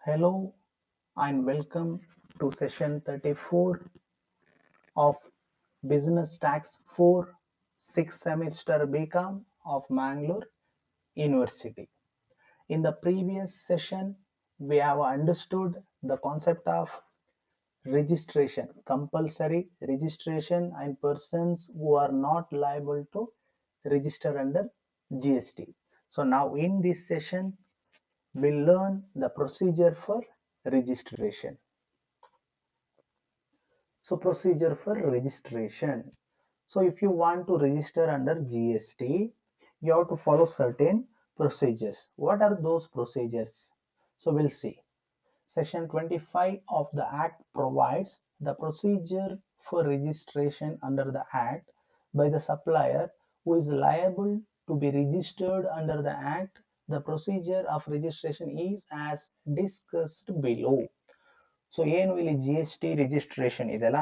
Hello and welcome to session 34 of Business Tax 4 6th semester BCom of Mangalore University. In the previous session, we have understood the concept of registration, compulsory registration, and persons who are not liable to register under GST. So, now in this session, we'll learn the procedure for registration. So procedure for registration. So if you want to register under GST, you have to follow certain procedures. What are those procedures? So we'll see. Section 25 of the Act provides the procedure for registration under the Act by the supplier who is liable to be registered under the Act. The procedure of registration is as discussed below. So ಏನು ಇಲ್ಲಿ G S T registration ಇದೆಲ್ಲ,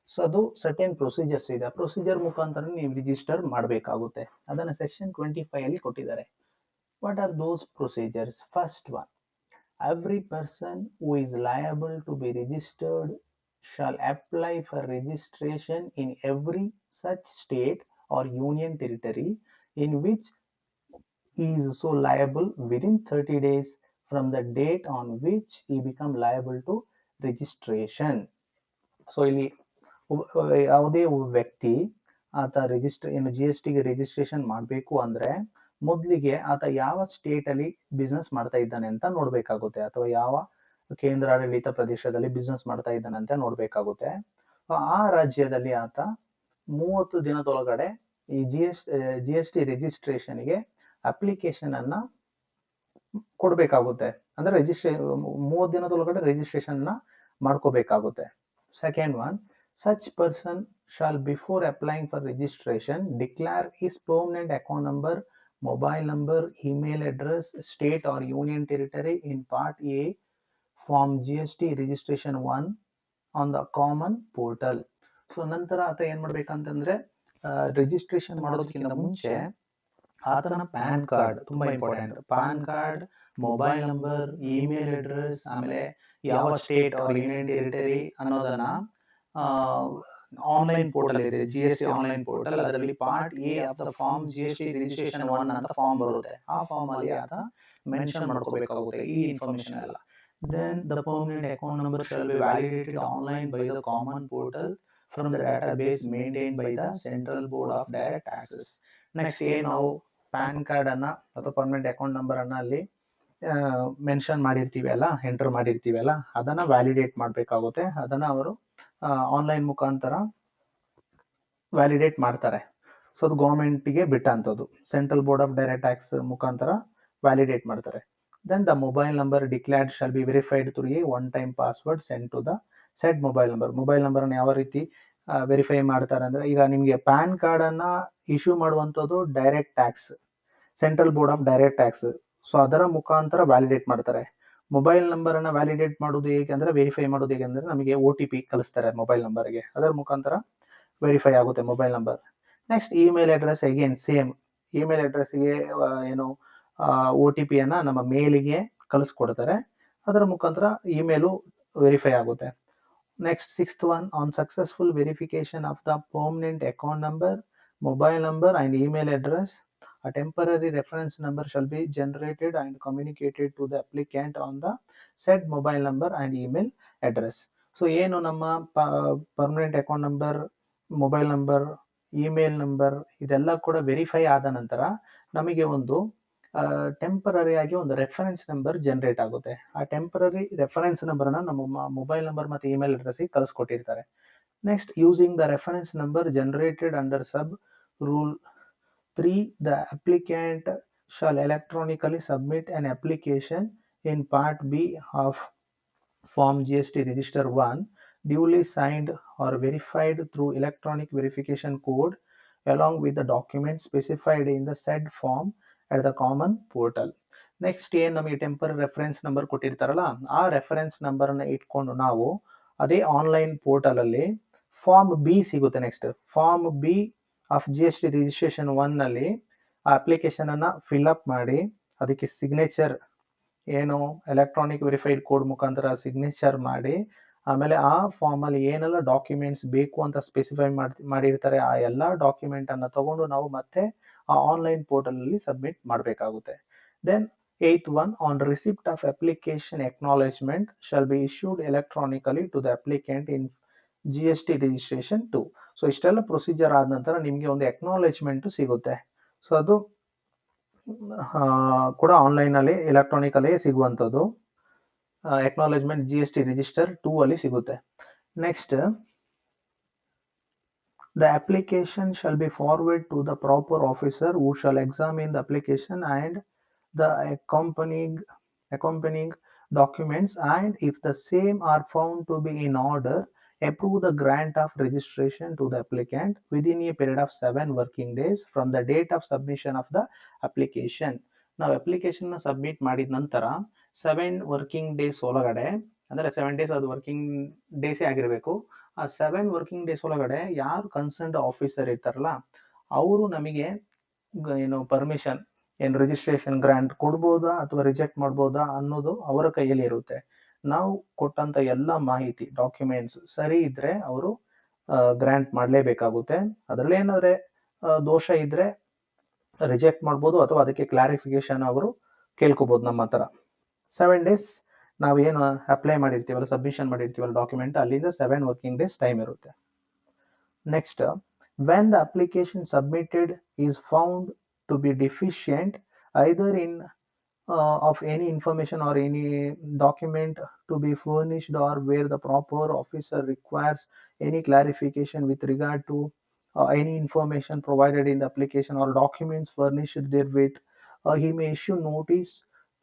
so ಅದು certain procedures ಇದೆ. Procedure ಮುಖಾಂತರ ನೀವು register ಮಾಡಬೇಕಾಗುತ್ತೆ. ಅದನ್ನು section 25 ಅಲ್ಲಿ ಕೊಟ್ಟಿದ್ದಾರೆ. What are those procedures? First one, every person who is liable to be registered shall apply for registration in every such state or union territory in which he is so liable within 30 days from the date on which he become liable to registration. So ಇಲ್ಲಿ ಯಾವುದೇ ವ್ಯಕ್ತಿ ಆತ ಏನು G S ಟಿಗೆ registration ಮಾಡಬೇಕು ಅಂದ್ರೆ ಮೊದಲಿಗೆ ಆತ ಯಾವ ಸ್ಟೇಟ್ ಅಲ್ಲಿ ಬಿಸ್ನೆಸ್ ಮಾಡ್ತಾ ಇದ್ದಾನೆ ಅಂತ ನೋಡ್ಬೇಕಾಗುತ್ತೆ, ಅಥವಾ ಯಾವ ಕೇಂದ್ರಾಡಳಿತ ಪ್ರದೇಶದಲ್ಲಿ ಬಿಸ್ನೆಸ್ ಮಾಡ್ತಾ ಇದ್ದಾನೆ ಅಂತ ನೋಡ್ಬೇಕಾಗುತ್ತೆ. ಆ ರಾಜ್ಯದಲ್ಲಿ ಆತ 30 ದಿನದೊಳಗಡೆ ಈ ಜಿ ಎಸ್ ಟಿ ರಿಜಿಸ್ಟ್ರೇಷನ್ಗೆ ಅಪ್ಲಿಕೇಶನ್ ಅನ್ನ ಕೊಡ್ಬೇಕಾಗುತ್ತೆ. ಅಂದ್ರೆ 30 ದಿನದೊಳಗಡೆ ರಿಜಿಸ್ಟ್ರೇಷನ್ ನ ಮಾಡ್ಕೋಬೇಕಾಗುತ್ತೆ. Second one, such person shall before applying for registration declare his permanent account number, mobile number, email address, state or union territory in part A form GST registration 1 on the common portal. So ನಂತರ ಆತ ಏನ್ ಮಾಡ್ಬೇಕಂತಂದ್ರೆ ರಿಜಿಸ್ಟ್ರೇಷನ್ ಮಾಡೋದಕ್ಕಿಂತ ಮುಂಚೆ ಆತನ PAN card ತುಂಬಾ important. PAN card, mobile number, email address, ಆಮೇಲೆ ಯಾವ ಸ್ಟೇಟ್ ಆರ್ ಯೂನಿಯನ್ ಟೆರಿಟರಿ ಅನ್ನೋದನ್ನ ಆನ್ಲೈನ್ ಪೋರ್ಟಲ್ ಇದೆ, G S T online portal. ಅದರಲ್ಲಿ part A of the form G S T registration 1 ಅಂತ ಫಾರ್ಮ್ ಬರುತ್ತೆ. ಆ ಫಾರ್ಮ್ ಅಲ್ಲಿ ಆತ ಮೆನ್ಷನ್ ಮಾಡ್ಕೋಬೇಕಾಗುತ್ತೆ ಈ ಇನ್ಫಾರ್ಮೇಶನ್ ಎಲ್ಲ. Then the permanent account number shall be validated online by the common portal from the database maintain by the central board of direct taxes. Next ನಾವು PAN card ಅನ್ನ ಅಥವಾ ಪರ್ಮನೆಂಟ್ ಅಕೌಂಟ್ ನಂಬರ್ ಅನ್ನ ಅಲ್ಲಿ mention ಮಾಡಿರ್ತೀವಿ ಅಲ್ಲ, enter ಮಾಡಿರ್ತೀವಿ ಅಲ್ಲ, ಅದನ್ನ ವ್ಯಾಲಿಡೇಟ್ ಮಾಡಬೇಕಾಗುತ್ತೆ. ಅದನ್ನ ಅವರು ಆನ್ಲೈನ್ ಮುಖಾಂತರ ವ್ಯಾಲಿಡೇಟ್ ಮಾಡ್ತಾರೆ. ಸೊ ಅದು ಗೌರ್ಮೆಂಟ್ಗೆ ಬಿಟ್ಟಂಥದ್ದು, central board of direct tax ಮುಖಾಂತರ ವ್ಯಾಲಿಡೇಟ್ ಮಾಡ್ತಾರೆ. Then the mobile number declared shall be verified through a one time password send to the set mobile number. Mobile number ಅನ್ನು ಯಾವ ರೀತಿ ವೆರಿಫೈ ಮಾಡ್ತಾರೆ ಅಂದ್ರೆ, ಈಗ ನಿಮಗೆ ಪ್ಯಾನ್ ಕಾರ್ಡ್ ಅನ್ನ ಇಶ್ಯೂ ಮಾಡುವಂಥದ್ದು direct tax, central board of direct tax. So ಅದರ ಮುಖಾಂತರ ವ್ಯಾಲಿಡೇಟ್ ಮಾಡ್ತಾರೆ. ಮೊಬೈಲ್ ನಂಬರ್ ಅನ್ನ ವ್ಯಾಲಿಡೇಟ್ ಮಾಡೋದು ಹೇಗೆ ಅಂದ್ರೆ, ವೆರಿಫೈ ಮಾಡೋದು ಹೇಗೆ ಅಂದ್ರೆ, ನಮಗೆ ಒ ಟಿ ಪಿ ಕಳಿಸ್ತಾರೆ ಮೊಬೈಲ್ ನಂಬರ್ಗೆ, ಅದರ ಮುಖಾಂತರ ವೆರಿಫೈ ಆಗುತ್ತೆ mobile number. Next email address, again same email ಅಡ್ರೆಸ್ಗೆ ಏನು ಒ ಟಿ ಪಿ ಅನ್ನ ನಮ್ಮ ಮೇಲಿಗೆ ಕಳಿಸ್ಕೊಡ್ತಾರೆ, ಅದರ ಮುಖಾಂತರ ಇಮೇಲು ವೆರಿಫೈ ಆಗುತ್ತೆ. Next sixth one, on successful verification of the permanent account number, mobile number and email address, a temporary reference number shall be generated and communicated to the applicant on the said mobile number and email address. So ಏನು ನಮ್ಮ permanent account number, mobile number, email number ಇದೆಲ್ಲ ಕೂಡ verify ಆದ ನಂತರ ನಮಗೆ ಒಂದು temporary ಆಗಿ ಒಂದು ರೆಫರೆನ್ಸ್ ನಂಬರ್ ಜನರೇಟ್ ಆಗುತ್ತೆ. ಆ ಟೆಂಪರರಿ ರೆಫರೆನ್ಸ್ ನಂಬರ್ನ ನಮ್ಮ ಮೊಬೈಲ್ ನಂಬರ್ ಮತ್ತು ಇಮೇಲ್ ಅಡ್ರೆಸ್ಗೆ ಕಳಿಸ್ಕೊಟ್ಟಿರ್ತಾರೆ. Next, using the reference number generated under sub rule 3, the applicant shall electronically submit an application in Part B of Form GST Register 1, duly signed or verified through electronic verification code, along with the documents specified in the said form at the common portal. Next ಏನು ನಮಗೆ temporary reference number ಕೊಟ್ಟಿರ್ತಾರಲ್ಲ, ಆ reference ನಂಬರ್ನ ಇಟ್ಕೊಂಡು ನಾವು ಅದೇ online portal ಅಲ್ಲಿ form B ಸಿಗುತ್ತೆ. Next form B of G S T registration 1 ನಲ್ಲಿ ಆ ಅಪ್ಲಿಕೇಶನ್ ಅನ್ನ ಫಿಲ್ ಅಪ್ ಮಾಡಿ ಅದಕ್ಕೆ ಸಿಗ್ನೇಚರ್ ಏನು ಎಲೆಕ್ಟ್ರಾನಿಕ್ ವೆರಿಫೈಡ್ ಕೋಡ್ ಮುಖಾಂತರ ಸಿಗ್ನೇಚರ್ ಮಾಡಿ, ಆಮೇಲೆ ಆ ಫಾರ್ಮಲ್ಲಿ ಏನೆಲ್ಲ ಡಾಕ್ಯುಮೆಂಟ್ಸ್ ಬೇಕು ಅಂತ ಸ್ಪೆಸಿಫೈ ಮಾಡಿರ್ತಾರೆ ಆ ಎಲ್ಲ ಡಾಕ್ಯುಮೆಂಟನ್ನು ತಗೊಂಡು ನಾವು ಮತ್ತೆ ಆ ಆನ್ಲೈನ್ ಪೋರ್ಟಲಲ್ಲಿ ಸಬ್ಮಿಟ್ ಮಾಡಬೇಕಾಗುತ್ತೆ. Then 8th one, on receipt of application acknowledgement shall be issued electronically to the applicant in GST registration 2. So ಇಷ್ಟೆಲ್ಲ ಪ್ರೊಸೀಜರ್ ಆದ ನಂತರ ನಿಮಗೆ ಒಂದು ಅಕ್ನಾಲೆಜ್ಮೆಂಟ್ ಸಿಗುತ್ತೆ. ಸೊ ಅದು ಕೂಡ ಆನ್ಲೈನಲ್ಲಿ ಎಲೆಕ್ಟ್ರಾನಿಕಲ್ಲಿ ಸಿಗುವಂಥದ್ದು. ಅಕ್ನಾಲೆಜ್ಮೆಂಟ್ GST ರಿಜಿಸ್ಟರ್ 2 ಅಲ್ಲಿ ಸಿಗುತ್ತೆ. Next, the application shall be forwarded to the proper officer who shall examine the application and the accompanying documents, and if the same are found to be in order, approve the grant of registration to the applicant within a period of 7 working days from the date of submission of the application. ನಾವು ಅಪ್ಲಿಕೇಶನ್ನ submit ಮಾಡಿದ ನಂತರ 7 working days ಒಳಗಡೆ, ಅಂದರೆ 7 days ಅದು working ಡೇಸೇ ಆಗಿರಬೇಕು. ಆ 7 working days ಒಳಗಡೆ ಯಾರು ಕನ್ಸರ್ನ್ಡ್ ಆಫೀಸರ್ ಇರ್ತಾರಲ್ಲ ಅವರು ನಮಗೆ ಏನು ಪರ್ಮಿಷನ್, ಏನು ರಿಜಿಸ್ಟ್ರೇಷನ್ ಗ್ರಾಂಟ್ ಕೊಡ್ಬೋದಾ ಅಥವಾ ರಿಜೆಕ್ಟ್ ಮಾಡ್ಬೋದಾ ಅನ್ನೋದು ಅವರ ಕೈಯಲ್ಲಿ ಇರುತ್ತೆ. ನಾವು ಕೊಟ್ಟಂತ ಎಲ್ಲ ಮಾಹಿತಿ ಡಾಕ್ಯುಮೆಂಟ್ಸ್ ಸರಿ ಇದ್ರೆ ಅವರು ಗ್ರಾಂಟ್ ಮಾಡಲೇಬೇಕಾಗುತ್ತೆ. ಅದರಲ್ಲಿ ಏನಾದ್ರೆ ದೋಷ ಇದ್ರೆ ರಿಜೆಕ್ಟ್ ಮಾಡ್ಬೋದು ಅಥವಾ ಅದಕ್ಕೆ ಕ್ಲಾರಿಫಿಕೇಶನ್ ಅವರು ಕೇಳ್ಕೋಬಹುದು ನಮ್ಮ ಹತ್ರ. 7 ಡೇಸ್ ನಾವು ಏನು ಅಪ್ಲೈ ಮಾಡಿರ್ತೀವಲ್ಲ, ಸಬ್ಮಿಷನ್ ಮಾಡಿರ್ತೀವಲ್ಲ ಡಾಕ್ಯುಮೆಂಟ್, ಅಲ್ಲಿಂದ 7 ವರ್ಕಿಂಗ್ ಡೇಸ್ ಟೈಮ್ ಇರುತ್ತೆ. Next, when the application submitted is found to be deficient either in of any information or any document to be furnished, or where the proper officer requires any clarification with regard to any information provided in the application or documents furnished therewith, he may issue notice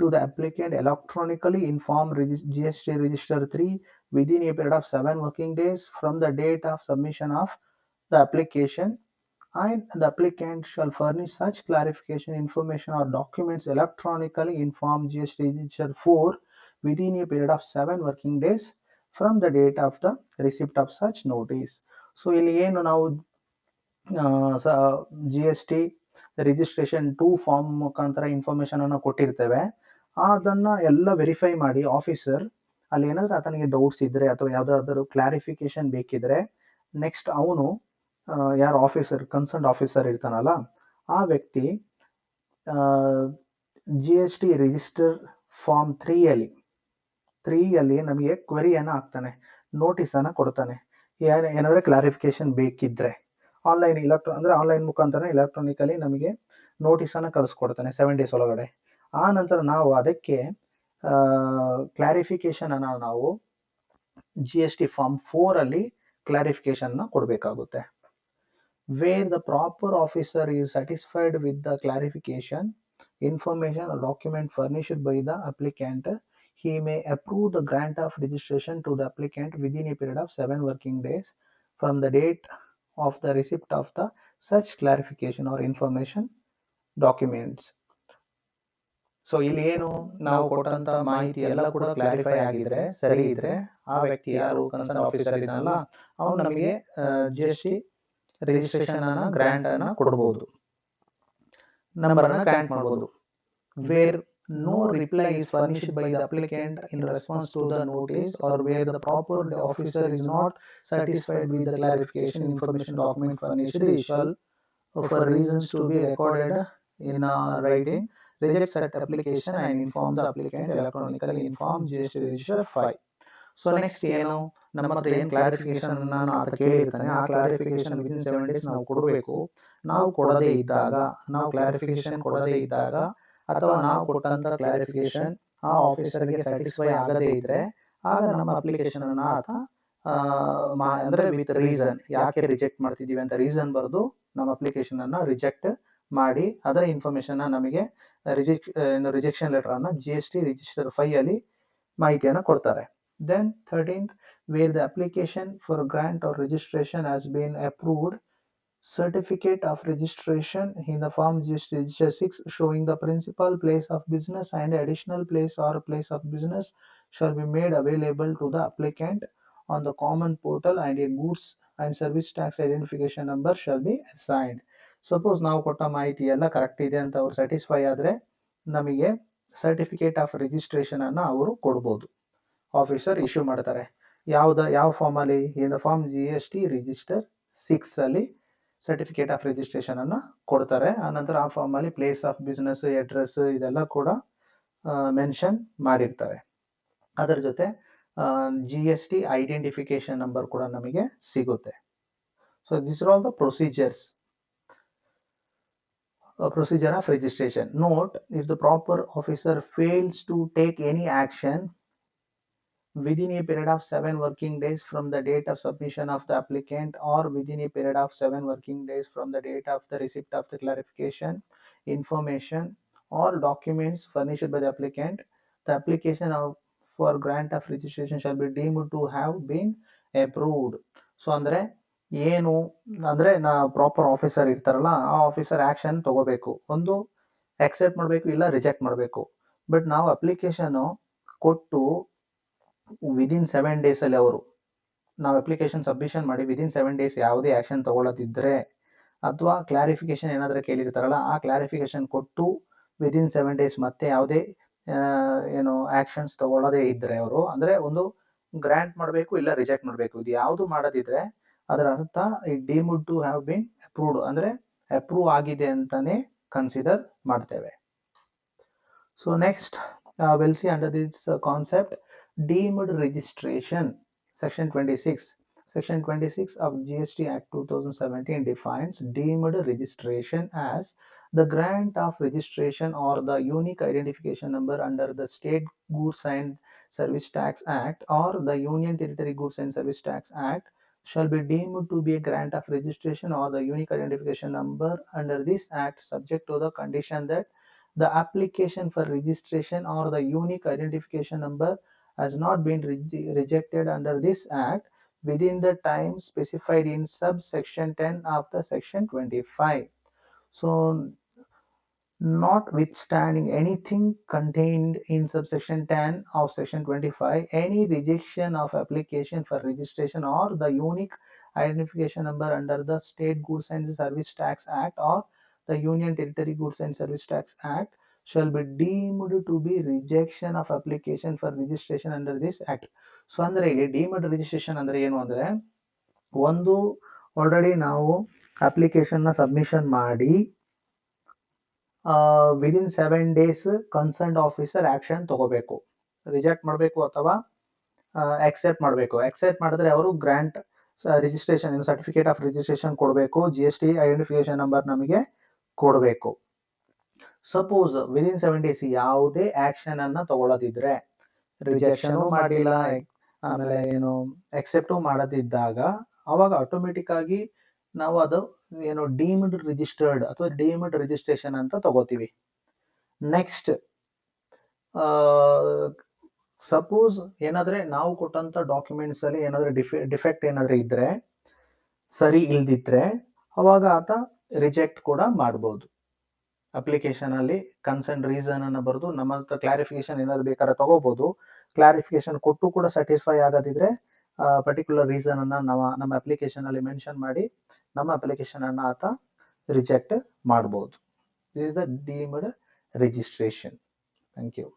to the applicant electronically in form GST Register 3 within a period of 7 working days from the date of submission of the application, and the applicant shall furnish such clarification information or documents electronically in form GST Register 4 within a period of 7 working days from the date of the receipt of such notice. So ಇಲ್ಲಿ ಏನು ನಾವು GST registration 2 form ಮುಖಾಂತರ information ಅನ್ನು ಕೊಟ್ಟಿರ್ತೇವೆ, ಅದನ್ನ ಎಲ್ಲ verify ಮಾಡಿ officer ಅಲ್ಲಿ ಏನಾದ್ರೂ ಆತನಿಗೆ ಡೌಟ್ಸ್ ಇದ್ರೆ ಅಥವಾ ಯಾವ್ದಾದ್ರು ಕ್ಲಾರಿಫಿಕೇಶನ್ ಬೇಕಿದ್ರೆ ನೆಕ್ಸ್ಟ್ ಅವನು ಯಾರು ಆಫೀಸರ್ ಕನ್ಸರ್ನ್ ಆಫೀಸರ್ ಇರ್ತಾನಲ್ಲ ಆ ವ್ಯಕ್ತಿ GST ರಿಜಿಸ್ಟರ್ ಫಾರ್ಮ್ 3 ಅಲ್ಲಿ ನಮಗೆ ಕ್ವೆರಿಯನ್ನು ಹಾಕ್ತಾನೆ, ನೋಟಿಸ್ ಅನ್ನ ಕೊಡ್ತಾನೆ. ಏನಾದ್ರೆ ಕ್ಲಾರಿಫಿಕೇಶನ್ ಬೇಕಿದ್ರೆ ಆನ್ಲೈನ್ ಮುಖಾಂತರ ಎಲೆಕ್ಟ್ರಾನಿಕಲಿ ನಮಗೆ ನೋಟಿಸ್ ಅನ್ನ ಕಳಿಸ್ಕೊಡ್ತಾನೆ 7 ಡೇಸ್ ಒಳಗಡೆ. ಆ ನಂತರ ನಾವು ಅದಕ್ಕೆ ಕ್ಲಾರಿಫಿಕೇಶನ್ ಅನ್ನ ನಾವು GST ಫಾರ್ಮ್ 4 ಅಲ್ಲಿ ಕ್ಲಾರಿಫಿಕೇಶನ್ ನ ಕೊಡಬೇಕಾಗುತ್ತೆ. Where the proper officer is satisfied with the clarification, information or document furnished by the applicant, he may approve the grant of registration to the applicant within a period of 7 working days from the date of the receipt of the such clarification or information documents. So ಇಲ್ಲಿ ಏನು ನಾವು ಕೊಟ್ಟಂತ ಮಾಹಿತಿ ಎಲ್ಲ ಕೂಡ clarify ಆಗಿದ್ರೆ, ಸರಿ ಇದ್ರೆ, ಆ ವ್ಯಕ್ತಿ ಯಾರು ಕನ್ಸರ್ನ್ ಆಫೀಸರ್ ಇದ್ದಾನಲ್ಲ ಅವನು ನಮಗೆ GST ರಿಜಿಸ್ಟ್ರೇಷನ್ ಅನ್ನ ಗ್ರಾಂಟ್ ಅನ್ನ ಕೊಡಬಹುದು, ನಂಬರ್ ಅನ್ನ ಗ್ರಾಂಟ್ ಮಾಡಬಹುದು. Where no reply is furnished by the applicant in response to the notice, or where the proper officer is not satisfied with the clarification information document furnished, he shall, for reasons to be recorded in writing, reject that application and inform the applicant electronically in form GST Register 5. So next ಏನು ನಮ್ಮ ಹತ್ರ ಏನು clarification ನಾನು ಆತ ಕೇಳಿರ್ತಾನೆ ಆ clarification within 7 days ನಾವು ಕೊಡಬೇಕು. ನಾವು ಕೊಡದೇ ಇದ್ದಾಗ, ನಾವು ಕ್ಲಾರಿಫಿಕೇಶನ್ ಕೊಡದೇ ಇದ್ದಾಗ ಅಥವಾ ನಾವು ಕೊಟ್ಟಂತ ಕ್ಲಾರಿಫಿಕೇಶನ್ ಆ ಆಫೀಸರ್ಗೆ ಸ್ಯಾಟಿಸ್ಫೈ ಆಗದೇ ಇದ್ರೆ ಆಗ ನಮ್ಮ ಅಪ್ಲಿಕೇಶನ್ ಅನ್ನ ಆತ ಅಂದ್ರೆ ವಿತ್ ರೀಸನ್ ಯಾಕೆ ರಿಜೆಕ್ಟ್ ಮಾಡ್ತಿದೀವಿ ಅಂತ ರೀಸನ್ ಬರೆದು ನಮ್ಮ ಅಪ್ಲಿಕೇಶನ್ ಅನ್ನ ರಿಜೆಕ್ಟ್ ಮಾಡಿ ಅದರ ಇನ್ಫಾರ್ಮೇಶನ್ ನಮಗೆ ರಿಜೆಕ್ಷನ್ ಲೆಟರ್ ಅನ್ನ GST ರಿಜಿಸ್ಟರ್ 5 ಅಲ್ಲಿ ಮಾಹಿತಿಯನ್ನು ಕೊಡ್ತಾರೆ. Then 13th, where the application for grant or registration has been approved, certificate of registration in the form GST Register 6 showing the principal place of business and additional place or place of business shall be made available to the applicant on the common portal, and a goods and service tax identification number shall be assigned. Suppose ನಾವು ಕೊಟ್ಟ ಮಾಹಿತಿ ಎಲ್ಲ correct ಇದೆ ಅಂತ ಅವ್ರು satisfy ಆದರೆ ನಮಗೆ certificate of registration ಅನ್ನ ಅವರು ಕೊಡ್ಬೋದು, ಆಫೀಸರ್ ಇಶ್ಯೂ ಮಾಡ್ತಾರೆ. ಯಾವ ಫಾರ್ಮಲ್ಲಿ? In the form GST register 6 ಅಲ್ಲಿ ಸರ್ಟಿಫಿಕೇಟ್ ಆಫ್ ರಿಜಿಸ್ಟ್ರೇಷನ್ ಅನ್ನ ಕೊಡ್ತಾರೆ. ಆನಂತರ ಆ ಫಾರ್ಮಲ್ಲಿ ಪ್ಲೇಸ್ ಆಫ್ ಬಿಸ್ನೆಸ್, ಅಡ್ರೆಸ್ ಇದೆಲ್ಲ ಕೂಡ ಮೆನ್ಷನ್ ಮಾಡಿರ್ತಾರೆ. ಅದರ ಜೊತೆ GST ಐಡೆಂಟಿಫಿಕೇಶನ್ ನಂಬರ್ ಕೂಡ ನಮಗೆ ಸಿಗುತ್ತೆ. So this are all the procedures. Procedure of registration. Note, if the proper officer fails to take any action within a period of 7 working days from the date of submission of the applicant, or within a period of 7 working days from the date of the receipt of the clarification, information, or documents furnished by the applicant, the application for grant of registration shall be deemed to have been approved. So ಅಂದ್ರೆ ಏನು ಅಂದ್ರೆ proper officer ಇರ್ತಾರಲ್ಲ, ಆ officer action ತಗೋಬೇಕು. ಒಂದು accept ಮಾಡಬೇಕು, ಇಲ್ಲ reject ಮಾಡಬೇಕು. ಬಟ್ ನಾವು ಅಪ್ಲಿಕೇಶನ್ ಕೊಟ್ಟು ವಿದಿನ್ 7 days ಅಲ್ಲಿ ನಾವು ಅಪ್ಲಿಕೇಶನ್ ಸಬ್ಮಿಷನ್ ಮಾಡಿ ವಿದಿನ್ 7 days ಯಾವುದೇ ಆಕ್ಷನ್ ತಗೊಳ್ಳೋದಿದ್ರೆ, ಅಥವಾ ಕ್ಲಾರಿಫಿಕೇಶನ್ ಏನಾದರೂ ಕೇಳಿರ್ತಾರಲ್ಲ, ಆ ಕ್ಲಾರಿಫಿಕೇಶನ್ ಕೊಟ್ಟು ವಿದಿನ್ 7 days ಮತ್ತೆ ಯಾವುದೇ ಆಕ್ಷನ್ಸ್ ತಗೊಳ್ಳೋದೇ ಇದ್ರೆ ಅವರು ಅಂದ್ರೆ ಒಂದು ಗ್ರಾಂಟ್ ಮಾಡಬೇಕು, ಇಲ್ಲ ರಿಜೆಕ್ಟ್ ಮಾಡಬೇಕು. ಇದು ಯಾವುದು ಮಾಡೋದಿದ್ರೆ ಅದರ ಅರ್ಥ it deemed to have been approved, ಅಂದ್ರೆ ಅಪ್ರೂವ್ ಆಗಿದೆ ಅಂತಾನೆ ಕನ್ಸಿಡರ್ ಮಾಡ್ತೇವೆ. So next will see under this concept deemed registration. Section 26. Section 26 of GST Act 2017 defines deemed registration as the grant of registration or the unique identification number under the State Goods and Service Tax Act or the Union Territory Goods and Service Tax Act shall be deemed to be a grant of registration or the unique identification number under this act, subject to the condition that the application for registration or the unique identification number has not been rejected under this act within the time specified in subsection 10 of the section 25. So notwithstanding anything contained in subsection 10 of section 25, any rejection of application for registration or the unique identification number under the State Goods and Service Tax Act or the Union Territory Goods and Service Tax Act shall be deemed to be rejection of application for registration under this act. So ಅಂದ್ರೆ ಇಲ್ಲಿ deemed registration ಅಂದ್ರೆ ಏನು ಅಂದ್ರೆ, ಒಂದು already ನಾವು application ನ submission ಮಾಡಿ within 7 days concern officer action ತಗೋಬೇಕು, ರಿಜೆಕ್ಟ್ ಮಾಡಬೇಕು ಅಥವಾ ಅಕ್ಸೆಪ್ಟ್ ಮಾಡಬೇಕು. ಅಕ್ಸೆಪ್ಟ್ ಮಾಡಿದ್ರೆ ಅವರು grant registration certificate of registration ಕೊಡಬೇಕು, GST ಐಡೆಂಟಿಫಿಕೇಶನ್ ನಂಬರ್ ನಮಗೆ ಕೊಡಬೇಕು. ಸಪೋಸ್ ವಿದಿನ್ 7 days ಯಾವುದೇ ಆಕ್ಷನ್ ಅನ್ನ ತಗೊಳ್ಳೋದಿದ್ರೆ, ರಿಜೆಕ್ಷನ್ ಮಾಡಿಲ್ಲ, ಆಮೇಲೆ ಅಕ್ಸೆಪ್ಟು ಮಾಡದಿದ್ದಾಗ, ಅವಾಗ ಆಟೋಮೆಟಿಕ್ ಆಗಿ ನಾವು ಅದು ಡೀಮ್ಡ್ ರಿಜಿಸ್ಟರ್ಡ್ ಅಥವಾ ಡೀಮ್ಡ್ ರಿಜಿಸ್ಟ್ರೇಷನ್ ಅಂತ ತಗೋತೀವಿ. ನೆಕ್ಸ್ಟ್ ಸಪೋಸ್ ಏನಾದ್ರೆ ನಾವು ಕೊಟ್ಟಂತ ಡಾಕ್ಯುಮೆಂಟ್ಸ್ ಅಲ್ಲಿ ಏನಾದ್ರೆ ಡಿಫೆಕ್ಟ್ ಏನಾದ್ರೆ ಇದ್ರೆ, ಸರಿ ಇಲ್ದಿದ್ರೆ, ಅವಾಗ ಆತ ರಿಜೆಕ್ಟ್ ಕೂಡ ಮಾಡಬಹುದು. ಅಪ್ಲಿಕೇಶನ್ ಅಲ್ಲಿ ಕನ್ಸರ್ನ್ ರೀಸನ್ ಅನ್ನ ಬರೆದು ನಮ್ಮ ಕ್ಲಾರಿಫಿಕೇಶನ್ ಏನಾದ್ರು ಬೇಕಾದ್ರೆ ತಗೋಬಹುದು. ಕ್ಲಾರಿಫಿಕೇಶನ್ ಕೊಟ್ಟು ಕೂಡ ಸ್ಯಾಟಿಸ್ಫೈ ಆಗದಿದ್ರೆ ಪರ್ಟಿಕ್ಯುಲರ್ ರೀಸನ್ ಅನ್ನ ನಮ್ಮ ಅಪ್ಲಿಕೇಶನ್ ಅಲ್ಲಿ ಮೆನ್ಷನ್ ಮಾಡಿ ನಮ್ಮ ಅಪ್ಲಿಕೇಶನ್ ಅನ್ನ ಆತ ರಿಜೆಕ್ಟ್ ಮಾಡಬಹುದು. This is the deemed registration. Thank you.